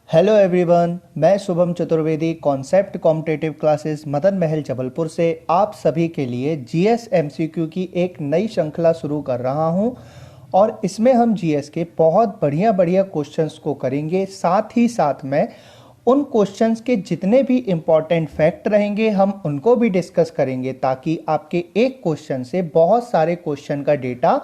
Hello everyone, मैं Shubham Chaturvedi concept competitive classes Madan Mahal Jabalpur से आप सभी के लिए जीएस एमसीक्यू की एक नई श्रृंखला शुरू कर रहा हूं और इसमें हम जीएस के बहुत बढ़िया बढ़िया क्वेश्चंस को करेंगे। साथ ही साथ में उन क्वेश्चंस के जितने भी इम्पॉर्टेंट फैक्ट रहेंगे हम उनको भी डिस्कस करेंगे ताकि आपके एक क्वेश्चन से बहुत सारे क्वेश्चन का डेटा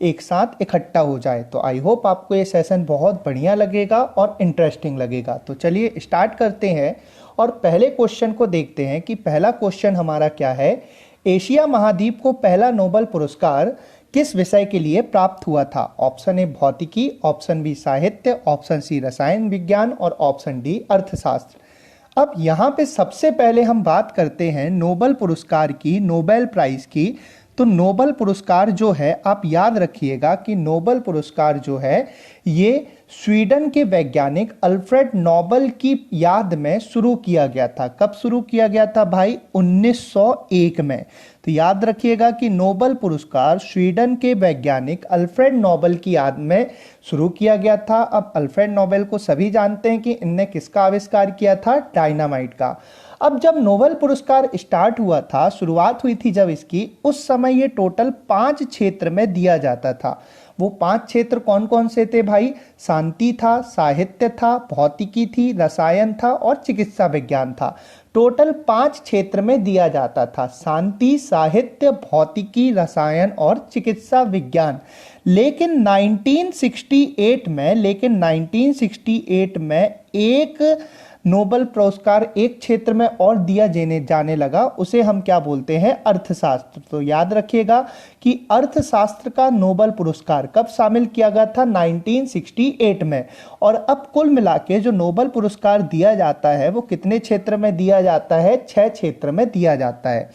एक साथ इकट्ठा हो जाए। तो आई होप आपको ये सेशन बहुत बढ़िया लगेगा और इंटरेस्टिंग लगेगा। तो चलिए स्टार्ट करते हैं और पहले क्वेश्चन को देखते हैं कि पहला क्वेश्चन हमारा क्या है। एशिया महाद्वीप को पहला नोबेल पुरस्कार किस विषय के लिए प्राप्त हुआ था? ऑप्शन ए भौतिकी, ऑप्शन बी साहित्य, ऑप्शन सी रसायन विज्ञान और ऑप्शन डी अर्थशास्त्र। अब यहाँ पे सबसे पहले हम बात करते हैं नोबेल पुरस्कार की, नोबेल प्राइज की। तो नोबेल पुरस्कार जो है आप याद रखिएगा कि नोबेल पुरस्कार जो है ये स्वीडन के वैज्ञानिक अल्फ्रेड नोबेल की याद में शुरू किया गया था। कब शुरू किया गया था भाई? 1901 में। तो याद रखिएगा कि नोबेल पुरस्कार स्वीडन के वैज्ञानिक अल्फ्रेड नोबेल की याद में शुरू किया गया था। अब अल्फ्रेड नोबेल को सभी जानते हैं कि इनने किसका आविष्कार किया था? डायनामाइट का। अब जब नोबेल पुरस्कार स्टार्ट हुआ था, शुरुआत हुई थी जब इसकी, उस समय ये टोटल 5 क्षेत्र में दिया जाता था। वो 5 क्षेत्र कौन कौन से थे भाई? शांति था, साहित्य था, भौतिकी थी, रसायन था और चिकित्सा विज्ञान था। टोटल 5 क्षेत्र में दिया जाता था, शांति, साहित्य, भौतिकी, रसायन और चिकित्सा विज्ञान। लेकिन 1968 में एक नोबेल पुरस्कार एक क्षेत्र में और दिया जाने लगा, उसे हम क्या बोलते हैं? अर्थशास्त्र। तो याद रखिएगा कि अर्थशास्त्र का नोबेल पुरस्कार कब शामिल किया गया था? 1968 में। और अब कुल मिला के जो नोबेल पुरस्कार दिया जाता है वो कितने क्षेत्र में दिया जाता है? 6 क्षेत्र में दिया जाता है।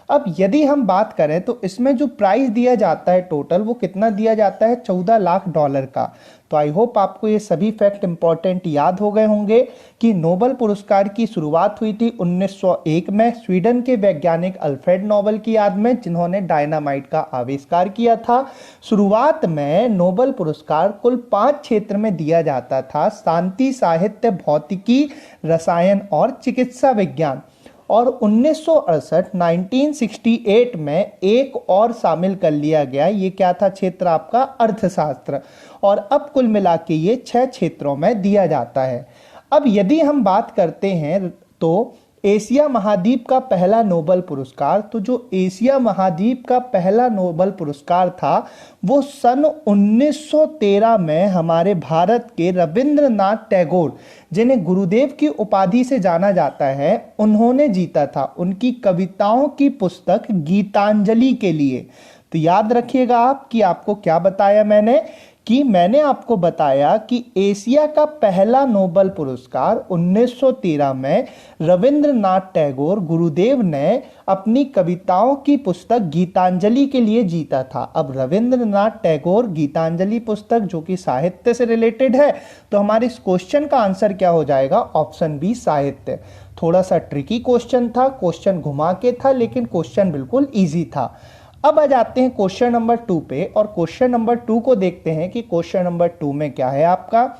अब यदि हम बात करें तो इसमें जो प्राइस दिया जाता है टोटल, वो कितना दिया जाता है? $14 लाख का। तो आई होप आपको ये सभी फैक्ट इंपॉर्टेंट याद हो गए होंगे कि नोबेल पुरस्कार की शुरुआत हुई थी 1901 में स्वीडन के वैज्ञानिक अल्फ्रेड नोबेल की याद में, जिन्होंने डायनामाइट का आविष्कार किया था। शुरुआत में नोबेल पुरस्कार कुल 5 क्षेत्र में दिया जाता था, शांति, साहित्य, भौतिकी, रसायन और चिकित्सा विज्ञान। और 1968 में एक और शामिल कर लिया गया। ये क्या था क्षेत्र? आपका अर्थशास्त्र। और अब कुल मिला के ये 6 क्षेत्रों में दिया जाता है। अब यदि हम बात करते हैं तो एशिया महाद्वीप का पहला नोबेल पुरस्कार, तो जो एशिया महाद्वीप का पहला नोबेल पुरस्कार था वो सन 1913 में हमारे भारत के रविंद्रनाथ टैगोर, जिन्हें गुरुदेव की उपाधि से जाना जाता है, उन्होंने जीता था उनकी कविताओं की पुस्तक गीतांजलि के लिए। तो याद रखिएगा आप कि आपको क्या बताया मैंने आपको बताया कि एशिया का पहला नोबेल पुरस्कार 1913 में रविंद्रनाथ टैगोर, गुरुदेव ने अपनी कविताओं की पुस्तक गीतांजलि के लिए जीता था। अब रविंद्रनाथ टैगोर, गीतांजलि पुस्तक जो कि साहित्य से रिलेटेड है, तो हमारे इस क्वेश्चन का आंसर क्या हो जाएगा? ऑप्शन बी साहित्य। थोड़ा सा ट्रिकी क्वेश्चन था, क्वेश्चन घुमा के था, लेकिन क्वेश्चन बिल्कुल ईजी था। अब आ जाते हैं क्वेश्चन नंबर 2 पे और क्वेश्चन नंबर 2 को देखते हैं कि क्वेश्चन नंबर 2 में क्या है आपका।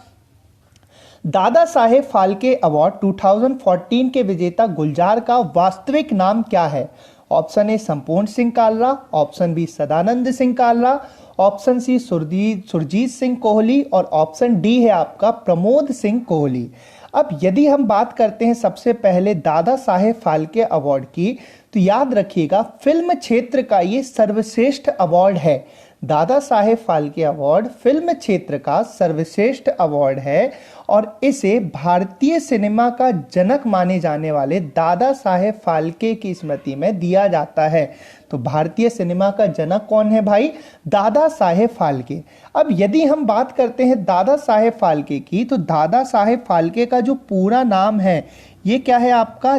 दादा साहेब फाल्के अवार्ड 2014 के विजेता गुलजार का वास्तविक नाम क्या है? Option A Sampooran Singh Kalra, option B Sadanand Singh Kalra, option C Surjit Singh Kohli और ऑप्शन डी है आपका प्रमोद सिंह कोहली। अब यदि हम बात करते हैं सबसे पहले दादा साहेब फाल्के अवार्ड की, तो याद रखिएगा फिल्म क्षेत्र का ये सर्वश्रेष्ठ अवार्ड है। दादा साहेब फाल्के अवार्ड फिल्म क्षेत्र का सर्वश्रेष्ठ अवार्ड है और इसे भारतीय सिनेमा का जनक माने जाने वाले दादा साहेब फाल्के की स्मृति में दिया जाता है। तो भारतीय सिनेमा का जनक कौन है भाई? दादा साहेब फाल्के। अब यदि हम बात करते हैं दादा साहेब फाल्के की, तो दादा साहेब फाल्के का जो पूरा नाम है ये क्या है आपका?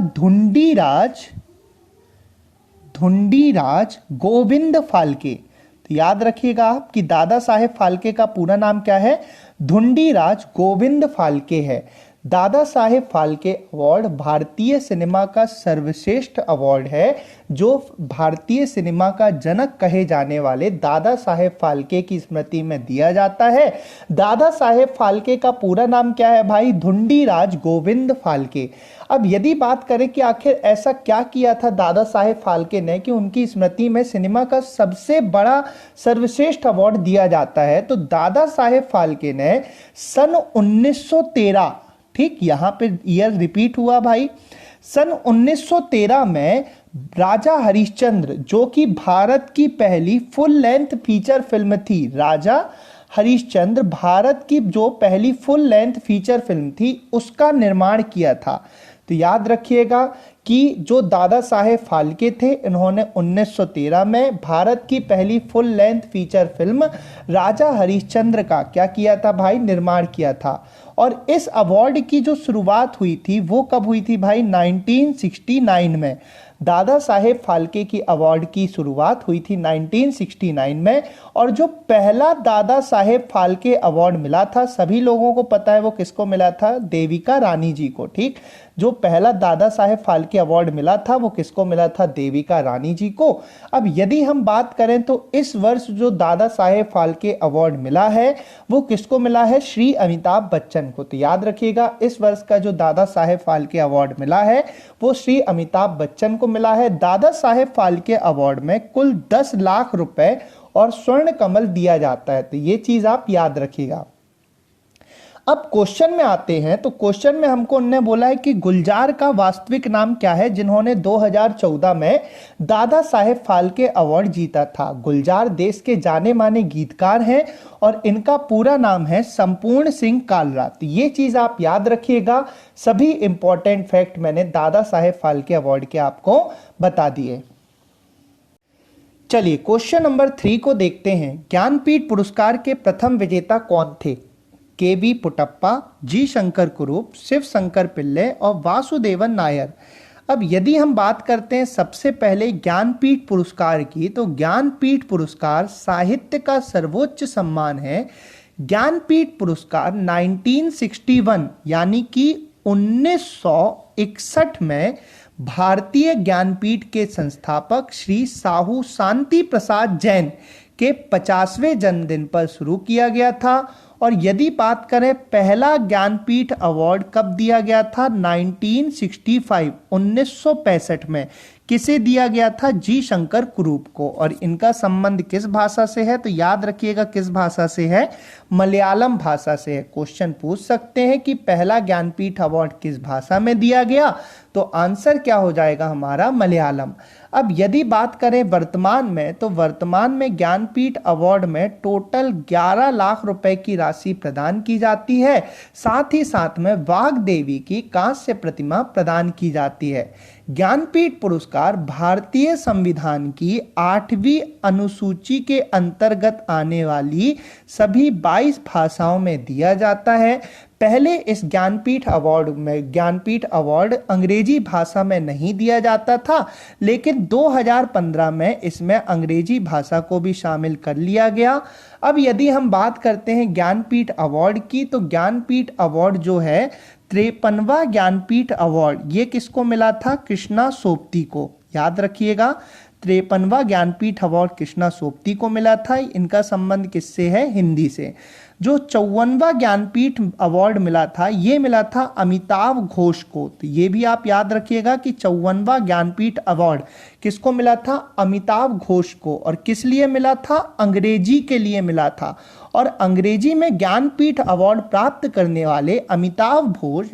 धुंडीराज गोविंद फाल्के। तो याद रखिएगा आप कि दादा साहेब फाल्के का पूरा नाम क्या है? धुंडीराज गोविंद फाल्के है। दादा साहेब फाल्के अवार्ड भारतीय सिनेमा का सर्वश्रेष्ठ अवार्ड है, जो भारतीय सिनेमा का जनक कहे जाने वाले दादा साहेब फाल्के की स्मृति में दिया जाता है। दादा साहेब फाल्के का पूरा नाम क्या है भाई? धुंडीराज गोविंद फाल्के। अब यदि बात करें कि आखिर ऐसा क्या किया था दादा साहेब फाल्के ने कि उनकी स्मृति में सिनेमा का सबसे बड़ा सर्वश्रेष्ठ अवार्ड दिया जाता है, तो दादा साहेब फाल्के ने सन 1913, ठीक यहां पे ईयर रिपीट हुआ भाई, सन 1913 में राजा हरिश्चंद्र, जो कि भारत की पहली फुल लेंथ फीचर फिल्म थी, राजा हरिश्चंद्र भारत की जो पहली फुल लेंथ फीचर फिल्म थी, उसका निर्माण किया था। तो याद रखिएगा कि जो दादा साहेब फाल्के थे, इन्होंने 1913 में भारत की पहली फुल लेंथ फीचर फिल्म राजा हरिश्चंद्र का क्या किया था भाई? निर्माण किया था। और इस अवार्ड की जो शुरुआत हुई थी वो कब हुई थी भाई? 1969 में। दादा साहेब फाल्के की अवार्ड की शुरुआत हुई थी 1969 में। और जो पहला दादा साहेब फाल्के अवार्ड मिला था, सभी लोगों को पता है वो किसको मिला था? देविका रानी जी को। ठीक, जो पहला दादा साहेब फाल्के अवार्ड मिला था वो किसको मिला था? देविका रानी जी को। अब यदि हम बात करें तो इस वर्ष जो दादा साहेब फाल्के अवार्ड मिला है वो किसको मिला है? श्री अमिताभ बच्चन को। तो याद रखिएगा, इस वर्ष का जो दादा साहेब फाल्के अवार्ड मिला है वो श्री अमिताभ बच्चन को मिला है। दादा साहेब फाल्के अवार्ड में कुल 10 लाख रुपए और स्वर्ण कमल दिया जाता है। तो ये चीज आप याद रखिएगा। अब क्वेश्चन में आते हैं, तो क्वेश्चन में हमको उन्होंने बोला है कि गुलजार का वास्तविक नाम क्या है, जिन्होंने 2014 में दादा साहेब फाल्के अवार्ड जीता था। गुलजार देश के जाने माने गीतकार हैं और इनका पूरा नाम है संपूर्ण सिंह कालरा। तो ये चीज आप याद रखिएगा। सभी इंपॉर्टेंट फैक्ट मैंने दादा साहेब फाल्के अवार्ड के आपको बता दिए। चलिए क्वेश्चन नंबर 3 को देखते हैं। ज्ञानपीठ पुरस्कार के प्रथम विजेता कौन थे? के.बी. पुट्टप्पा, जी. शंकर कुरूप, शिव शंकर पिल्ले और वासुदेवन नायर। अब यदि हम बात करते हैं सबसे पहले ज्ञानपीठ पुरस्कार की, तो ज्ञानपीठ पुरस्कार साहित्य का सर्वोच्च सम्मान है। ज्ञानपीठ पुरस्कार 1961 यानी कि 1961 में भारतीय ज्ञानपीठ के संस्थापक श्री साहू शांति प्रसाद जैन के 50वें जन्मदिन पर शुरू किया गया था। और यदि बात करें पहला ज्ञानपीठ अवार्ड कब दिया गया था? 1965 में। किसे दिया गया था? जी. शंकर कुरूप को। और इनका संबंध किस भाषा से है? तो याद रखिएगा किस भाषा से है? मलयालम भाषा से है। क्वेश्चन पूछ सकते हैं कि पहला ज्ञानपीठ अवार्ड किस भाषा में दिया गया, तो आंसर क्या हो जाएगा हमारा? मलयालम। अब यदि बात करें वर्तमान में, तो वर्तमान में ज्ञानपीठ अवार्ड में टोटल 11 लाख रुपए की राशि प्रदान की जाती है। साथ ही साथ में वाग्देवी की कांस्य प्रतिमा प्रदान की जाती है। ज्ञानपीठ पुरस्कार भारतीय संविधान की 8वीं अनुसूची के अंतर्गत आने वाली सभी 22 भाषाओं में दिया जाता है। पहले इस ज्ञानपीठ अवार्ड अंग्रेजी भाषा में नहीं दिया जाता था, लेकिन 2015 में इसमें अंग्रेजी भाषा को भी शामिल कर लिया गया। अब यदि हम बात करते हैं ज्ञानपीठ अवार्ड की, तो ज्ञानपीठ अवार्ड जो है 53वां ज्ञानपीठ अवार्ड, ये किसको मिला था? कृष्णा सोपती को। याद रखिएगा 53वां ज्ञानपीठ अवार्ड कृष्णा सोपती को मिला था। इनका संबंध किससे है? हिंदी से। जो 54वां ज्ञानपीठ अवार्ड मिला था, ये मिला था अमिताभ घोष को। तो ये भी आप याद रखिएगा कि 54वां ज्ञानपीठ अवार्ड किसको मिला था? अमिताभ घोष को। और किस लिए मिला था? अंग्रेजी के लिए मिला था। और अंग्रेजी में ज्ञानपीठ अवार्ड प्राप्त करने वाले अमिताभ घोष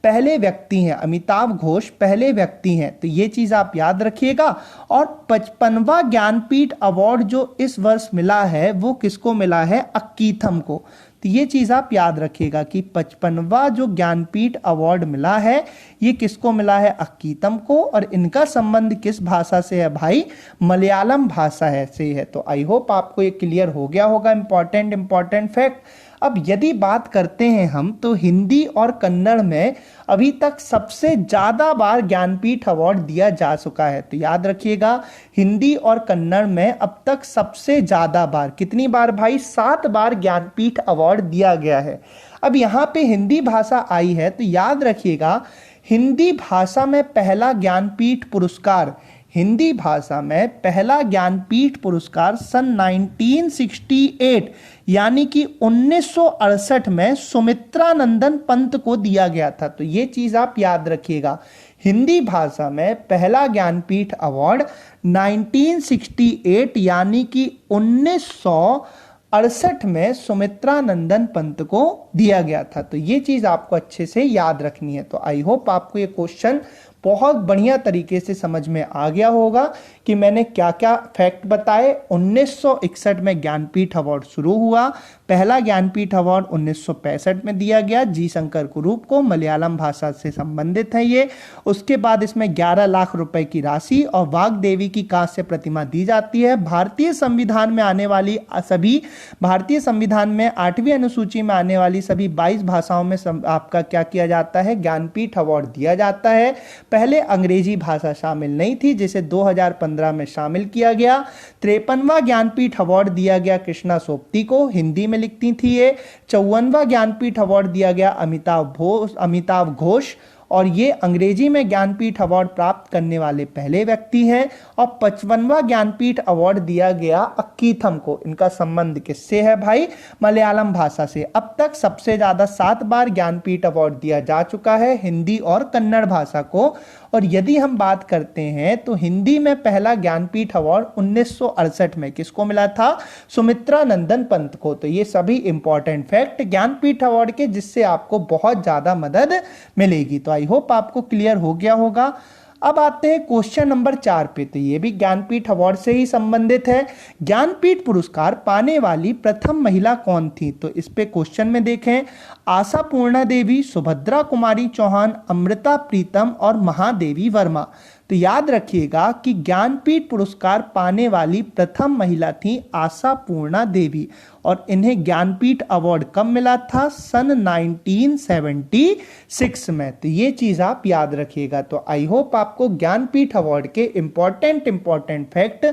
पहले व्यक्ति हैं। अमिताभ घोष पहले व्यक्ति हैं। तो ये चीज आप याद रखिएगा। और 55वां ज्ञानपीठ अवार्ड जो इस वर्ष मिला है वो किसको मिला है? अक्कीथम को। तो ये चीज आप याद रखिएगा कि 55वां जो ज्ञानपीठ अवार्ड मिला है ये किसको मिला है? अक्कीथम को। और इनका संबंध किस भाषा से है भाई? मलयालम भाषा से है। तो आई होप आपको ये क्लियर हो गया होगा इंपॉर्टेंट फैक्ट। अब यदि बात करते हैं हम, तो हिंदी और कन्नड़ में अभी तक सबसे ज़्यादा बार ज्ञानपीठ अवार्ड दिया जा चुका है। तो याद रखिएगा, हिंदी और कन्नड़ में अब तक सबसे ज़्यादा बार, कितनी बार भाई? 7 बार ज्ञानपीठ अवार्ड दिया गया है। अब यहाँ पे हिंदी भाषा आई है, तो याद रखिएगा, हिंदी भाषा में पहला ज्ञानपीठ पुरस्कार, हिंदी भाषा में पहला ज्ञानपीठ पुरस्कार सन 1968 यानी कि 1968 में सुमित्रा नंदन पंत को दिया गया था। तो ये चीज आप याद रखिएगा, हिंदी भाषा में पहला ज्ञानपीठ अवार्ड 1968 यानी कि 1968 में सुमित्रा नंदन पंत को दिया गया था। तो ये चीज आपको अच्छे से याद रखनी है। तो आई होप आपको ये क्वेश्चन बहुत बढ़िया तरीके से समझ में आ गया होगा कि मैंने क्या क्या फैक्ट बताए। 1961 में ज्ञानपीठ अवार्ड शुरू हुआ, पहला ज्ञानपीठ अवार्ड 1965 में दिया गया जी शंकर कुरूप को, मलयालम भाषा से संबंधित है ये। उसके बाद इसमें 11 लाख रुपए की राशि और वाग्देवी की कांस्य प्रतिमा दी जाती है। भारतीय संविधान में आने वाली सभी, भारतीय संविधान में 8वीं अनुसूची में आने वाली सभी 22 भाषाओं में आपका क्या किया जाता है? ज्ञानपीठ अवार्ड दिया जाता है। पहले अंग्रेजी भाषा शामिल नहीं थी, जिसे 2015 में शामिल किया गया। 53वां ज्ञानपीठ अवार्ड दिया गया कृष्णा सोपती को, हिंदी में लिखती थी ये। 54वां ज्ञानपीठ अवार्ड दिया गया अमिताभ घोष, और ये अंग्रेजी में ज्ञानपीठ अवार्ड प्राप्त करने वाले पहले व्यक्ति हैं। और 55वां ज्ञानपीठ अवार्ड दिया गया अक्कीथम को। इनका संबंध किससे है भाई? मलयालम भाषा से। अब तक सबसे ज्यादा 7 बार ज्ञानपीठ अवार्ड दिया जा चुका है हिंदी और कन्नड़ भाषा को। और यदि हम बात करते हैं, तो हिंदी में पहला ज्ञानपीठ अवार्ड 1968 में किसको मिला था? सुमित्रा नंदन पंत को। तो ये सभी इंपॉर्टेंट फैक्ट ज्ञानपीठ अवार्ड के, जिससे आपको बहुत ज्यादा मदद मिलेगी। तो आई होप आपको क्लियर हो गया होगा। अब आते हैं क्वेश्चन नंबर 4 पे। तो ये भी ज्ञानपीठ अवार्ड से ही संबंधित है। ज्ञानपीठ पुरस्कार पाने वाली प्रथम महिला कौन थी? तो इस पे क्वेश्चन में देखें, आशा पूर्णा देवी, सुभद्रा कुमारी चौहान, अमृता प्रीतम और महादेवी वर्मा। तो याद रखिएगा कि ज्ञानपीठ पुरस्कार पाने वाली प्रथम महिला थी आशा पूर्णा देवी, और इन्हें ज्ञानपीठ अवार्ड कब मिला था? सन 1976 में। तो ये चीज आप याद रखिएगा। तो आई होप आपको ज्ञानपीठ अवार्ड के इंपॉर्टेंट फैक्ट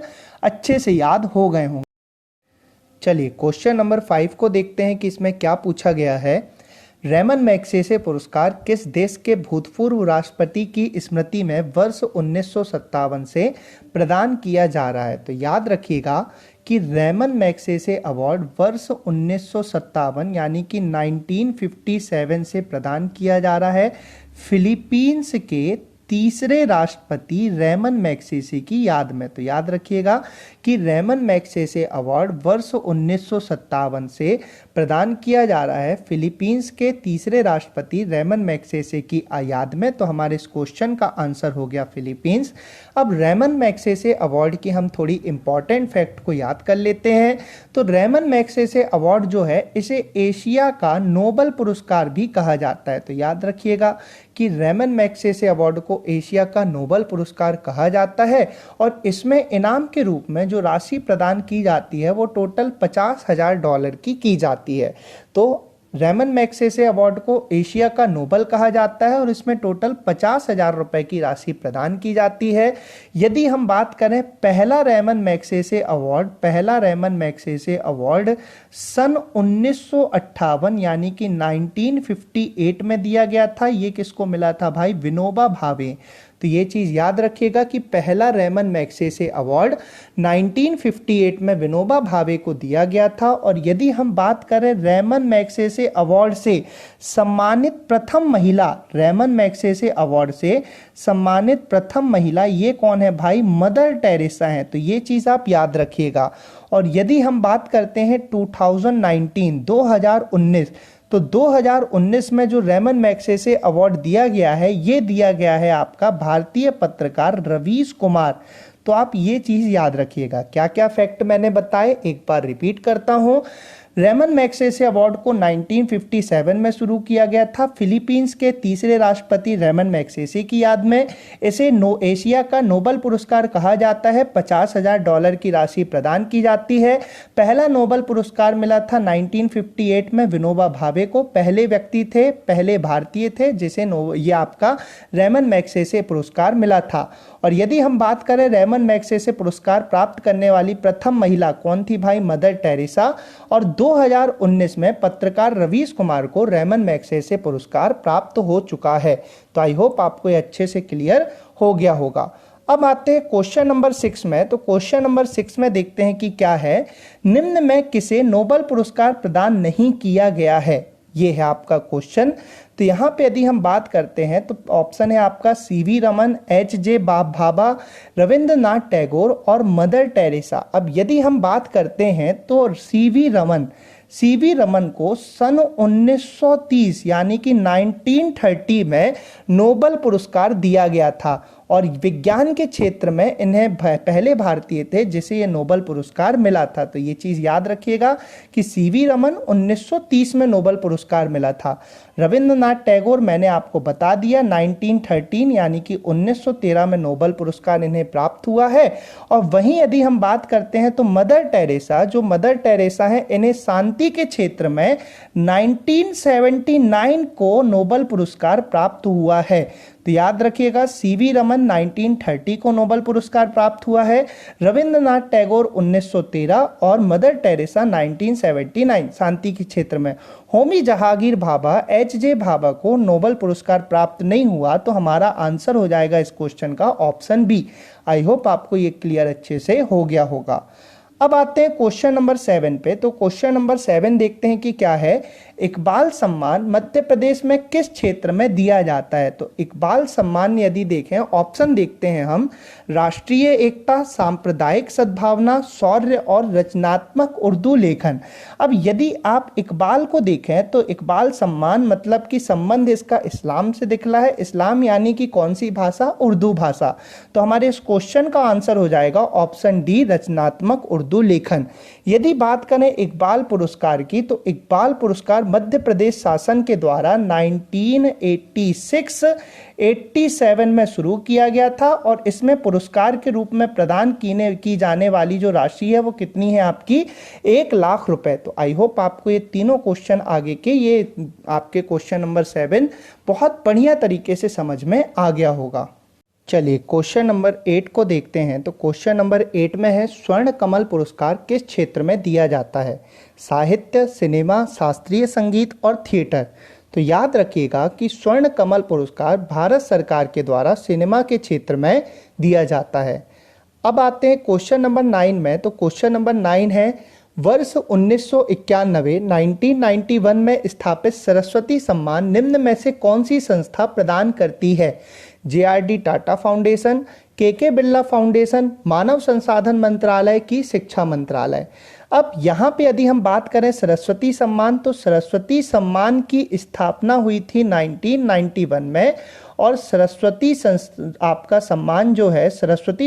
अच्छे से याद हो गए होंगे। चलिए क्वेश्चन नंबर 5 को देखते हैं कि इसमें क्या पूछा गया है। रेमन मैग्सेसे पुरस्कार किस देश के भूतपूर्व राष्ट्रपति की स्मृति में वर्ष 1957 से प्रदान किया जा रहा है? तो याद रखिएगा कि रेमन मैग्सेसे अवार्ड वर्ष 1957 यानी कि 1957 से प्रदान किया जा रहा है फिलीपींस के तीसरे राष्ट्रपति रेमन मैग्सेसे की याद में। तो याद रखिएगा कि रेमन मैग्सेसे अवार्ड वर्ष 1957 से प्रदान किया जा रहा है फिलीपींस के तीसरे राष्ट्रपति रेमन मैग्सेसे की याद में। तो हमारे इस क्वेश्चन का आंसर हो गया फिलीपींस। अब रेमन मैग्सेसे अवार्ड की हम थोड़ी इंपॉर्टेंट फैक्ट को याद कर लेते हैं। तो रेमन मैग्सेसे अवार्ड जो है, इसे एशिया का नोबल पुरस्कार भी कहा जाता है। तो याद रखिएगा कि रेमन मैग्सेसे अवार्ड को एशिया का नोबल पुरस्कार कहा जाता है, और इसमें इनाम के रूप में जो राशि प्रदान की जाती है वो टोटल $50,000 की जाती है। तो रेमन मैग्सेसे अवार्ड को एशिया का नोबल कहा जाता है और इसमें टोटल $50,000 की राशि प्रदान की जाती है। यदि हम बात करें पहला रेमन मैग्सेसे अवार्ड सन 1958 यानी कि 1958 में दिया गया था। ये किसको मिला था भाई? विनोबा भावे। तो ये चीज याद रखिएगा कि पहला रेमन मैग्सेसे अवार्ड 1958 में विनोबा भावे को दिया गया था। और यदि हम बात करें रेमन मैग्सेसे अवार्ड से सम्मानित प्रथम महिला, रेमन मैग्सेसे अवार्ड से सम्मानित प्रथम महिला ये कौन है भाई? मदर टेरेसा है। तो ये चीज आप याद रखिएगा। और यदि हम बात करते हैं 2019 तो 2019 में जो रेमन मैग्सेसे अवार्ड दिया गया है, ये दिया गया है आपका भारतीय पत्रकार रवीश कुमार। तो आप ये चीज याद रखिएगा। क्या क्या फैक्ट मैंने बताए एक बार रिपीट करता हूं। रेमन मैग्सेसे अवार्ड को 1957 में शुरू किया गया था फिलीपींस के तीसरे राष्ट्रपति रेमन मैग्सेसे की याद में। इसे एशिया का नोबेल पुरस्कार कहा जाता है। $50,000 की राशि प्रदान की जाती है। पहला नोबेल पुरस्कार मिला था 1958 में विनोबा भावे को। पहले व्यक्ति थे, पहले भारतीय थे जिसे ये आपका रेमन मैग्सेसे पुरस्कार मिला था। और यदि हम बात करें रेमन मैग्सेसे पुरस्कार प्राप्त करने वाली प्रथम महिला कौन थी भाई, मदर टेरेसा। और 2019 में पत्रकार रवीश कुमार को रेमन मैग्सेसे पुरस्कार प्राप्त हो चुका है। तो आई होप आपको ये अच्छे से क्लियर हो गया होगा। अब आते हैं क्वेश्चन नंबर 6 में। तो क्वेश्चन नंबर 6 में देखते हैं कि क्या है, निम्न में किसे नोबेल पुरस्कार प्रदान नहीं किया गया है, ये है आपका क्वेश्चन। तो यहाँ पे यदि हम बात करते हैं तो ऑप्शन है आपका सीवी रमन, एच.जे. भाभा, रविंद्रनाथ टैगोर और मदर टेरेसा। अब यदि हम बात करते हैं तो सीवी रमन को सन 1930 यानी कि 1930 में नोबेल पुरस्कार दिया गया था और विज्ञान के क्षेत्र में इन्हें पहले भारतीय थे जिसे ये नोबेल पुरस्कार मिला था। तो ये चीज़ याद रखिएगा कि सीवी रमन 1930 में नोबेल पुरस्कार मिला था। रविंद्रनाथ टैगोर मैंने आपको बता दिया 1913 यानी कि 1913 में नोबेल पुरस्कार इन्हें प्राप्त हुआ है। और वहीं यदि हम बात करते हैं तो मदर टेरेसा है, इन्हें शांति के क्षेत्र में 1979 को नोबेल पुरस्कार प्राप्त हुआ है। तो याद रखिएगा सीवी रमन 1930 को नोबेल पुरस्कार प्राप्त हुआ है, रविंद्रनाथ टैगोर 1913 और मदर टेरेसा 1979 शांति के क्षेत्र में। होमी जहांगीर भाभा, एच.जे. भाभा को नोबेल पुरस्कार प्राप्त नहीं हुआ। तो हमारा आंसर हो जाएगा इस क्वेश्चन का ऑप्शन बी। आई होप आपको ये क्लियर अच्छे से हो गया होगा। अब आते हैं क्वेश्चन नंबर 7 पे। तो क्वेश्चन नंबर 7 देखते हैं कि क्या है, इकबाल सम्मान मध्य प्रदेश में किस क्षेत्र में दिया जाता है। तो इकबाल सम्मान यदि देखें, ऑप्शन देखते हैं हम, राष्ट्रीय एकता, सांप्रदायिक सद्भावना, शौर्य और रचनात्मक उर्दू लेखन। अब यदि आप इकबाल को देखें तो इकबाल सम्मान मतलब कि संबंध इसका इस्लाम से दिखला है। इस्लाम यानी कि कौन सी भाषा, उर्दू भाषा। तो हमारे इस क्वेश्चन का आंसर हो जाएगा ऑप्शन डी, रचनात्मक उर्दू लेखन। यदि बात करें इकबाल पुरस्कार की तो इकबाल पुरस्कार मध्य प्रदेश शासन के द्वारा 1986-87 में शुरू किया गया था और इसमें पुरस्कार के रूप में प्रदान की जाने वाली जो राशि है वो कितनी है आपकी, 1 लाख रुपए। तो आई होप आपको ये तीनों क्वेश्चन आगे के, ये आपके क्वेश्चन नंबर 7 बहुत बढ़िया तरीके से समझ में आ गया होगा। चलिए क्वेश्चन नंबर 8 को देखते हैं। तो क्वेश्चन नंबर 8 में है, स्वर्ण कमल पुरस्कार किस क्षेत्र में दिया जाता है, साहित्य, सिनेमा, शास्त्रीय संगीत और थिएटर। तो याद रखिएगा कि स्वर्ण कमल पुरस्कार भारत सरकार के द्वारा सिनेमा के क्षेत्र में दिया जाता है। अब आते हैं क्वेश्चन नंबर 9 में। तो क्वेश्चन नंबर 9 है, वर्ष 1991 में स्थापित सरस्वती सम्मान निम्न में से कौन सी संस्था प्रदान करती है, JRD Tata foundation, KK Birla foundation, मानव संसाधन मंत्रालय की शिक्षा मंत्रालय। अब यहाँ पे यदि हम बात करें सरस्वती सम्मान, तो सरस्वती सम्मान की स्थापना हुई थी 1991 में और सरस्वती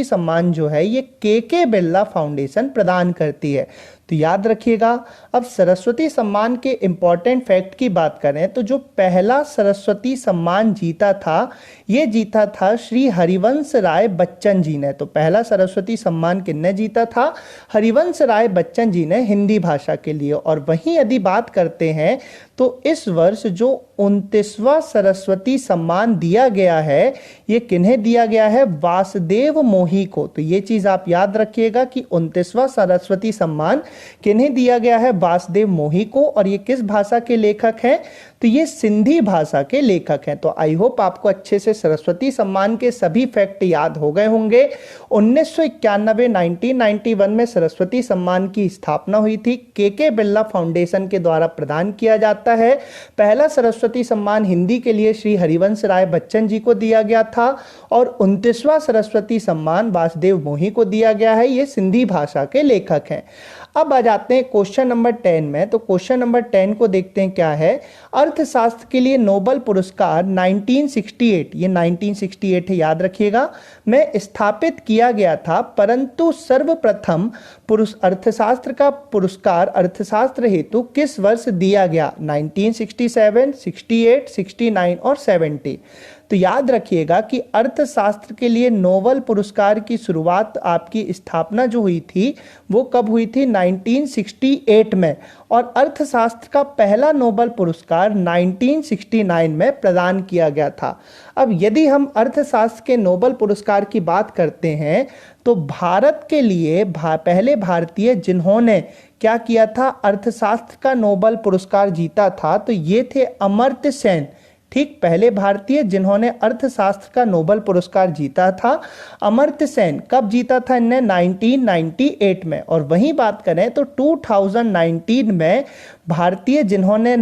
सम्मान जो है ये KK बिरला फाउंडेशन प्रदान करती है। तो याद रखिएगा। अब सरस्वती सम्मान के इम्पॉर्टेंट फैक्ट की बात करें तो जो पहला सरस्वती सम्मान जीता था, ये जीता था श्री हरिवंश राय बच्चन जी ने। तो पहला सरस्वती सम्मान किसने जीता था, हरिवंश राय बच्चन जी ने, हिंदी भाषा के लिए। और वहीं यदि बात करते हैं तो इस वर्ष जो 29वां सरस्वती सम्मान दिया गया है, ये किन्हें दिया गया है, वासुदेव मोही को। तो ये चीज आप याद रखिएगा कि 29वां सरस्वती सम्मान किन्हें दिया गया है, वासुदेव मोही को। और ये किस भाषा के लेखक हैं, तो ये सिंधी भाषा के लेखक हैं। तो आई होप आपको अच्छे से सरस्वती सम्मान के सभी फैक्ट याद हो गए होंगे। 1991 में सरस्वती सम्मान की स्थापना हुई थी, KK बिरला फाउंडेशन के द्वारा प्रदान किया जाता है। पहला सरस्वती सम्मान हिंदी के लिए श्री हरिवंश राय बच्चन जी को दिया गया था और 29वां सरस्वती सम्मान वासुदेव मोही को दिया गया है, ये सिंधी भाषा के लेखक हैं। अब आ जाते हैं क्वेश्चन नंबर 10 में। तो क्वेश्चन नंबर 10 को देखते हैं क्या है। अर्थशास्त्र के लिए नोबेल पुरस्कार 1968, ये 1968 है याद रखिएगा, में स्थापित किया गया था, परंतु सर्वप्रथम अर्थशास्त्र का पुरस्कार अर्थशास्त्र हेतु किस वर्ष दिया गया? 1967, 68, 69 और 70। तो याद रखिएगा कि अर्थशास्त्र के लिए नोबेल पुरस्कार की शुरुआत, आपकी स्थापना जो हुई थी वो कब हुई थी? 1968 में, और अर्थशास्त्र का पहला नोबेल पुरस्कार 1969 में प्रदान किया गया था। अब यदि हम अर्थशास्त्र के नोबेल पुरस्कार की बात करते हैं तो भारत के लिए पहले भारतीय जिन्होंने क्या किया था, अर्थशास्त्र का नोबेल पुरस्कार जीता था, तो ये थे अमर्त्य सेन। ठीक, पहले भारतीय जिन्होंने अर्थशास्त्र का नोबेल पुरस्कार जीता था, अमर्त्य सेन। कब जीता था इन्हें? 1998 में। और वहीं बात करें तो 2019 में भारतीय जिन्होंने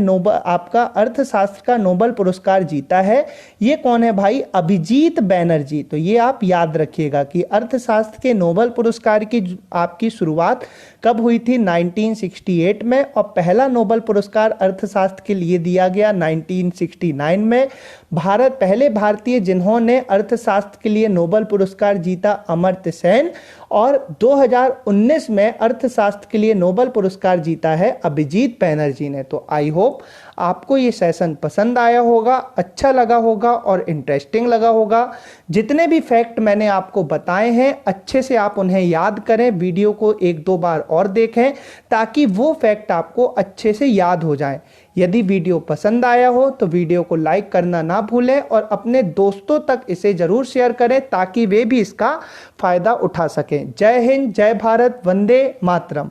आपका अर्थशास्त्र का नोबेल पुरस्कार जीता है, ये कौन है भाई? अभिजीत बैनर्जी। तो ये आप याद रखिएगा कि अर्थशास्त्र के नोबेल पुरस्कार की आपकी शुरुआत कब हुई थी? 1968 में, और पहला नोबेल पुरस्कार अर्थशास्त्र के लिए दिया गया 1969 में। पहले भारतीय जिन्होंने अर्थशास्त्र के लिए नोबेल पुरस्कार जीता, अमर्त्य सेन। और 2019 में अर्थशास्त्र के लिए नोबेल पुरस्कार जीता है अभिजीत बैनर्जी ने। तो आई होप आपको ये सेशन पसंद आया होगा, अच्छा लगा होगा और इंटरेस्टिंग लगा होगा। जितने भी फैक्ट मैंने आपको बताए हैं अच्छे से आप उन्हें याद करें, वीडियो को एक दो बार और देखें ताकि वो फैक्ट आपको अच्छे से याद हो जाए। यदि वीडियो पसंद आया हो तो वीडियो को लाइक करना ना भूलें और अपने दोस्तों तक इसे जरूर शेयर करें ताकि वे भी इसका फायदा उठा सकें। जय हिंद, जय भारत, वंदे मातरम।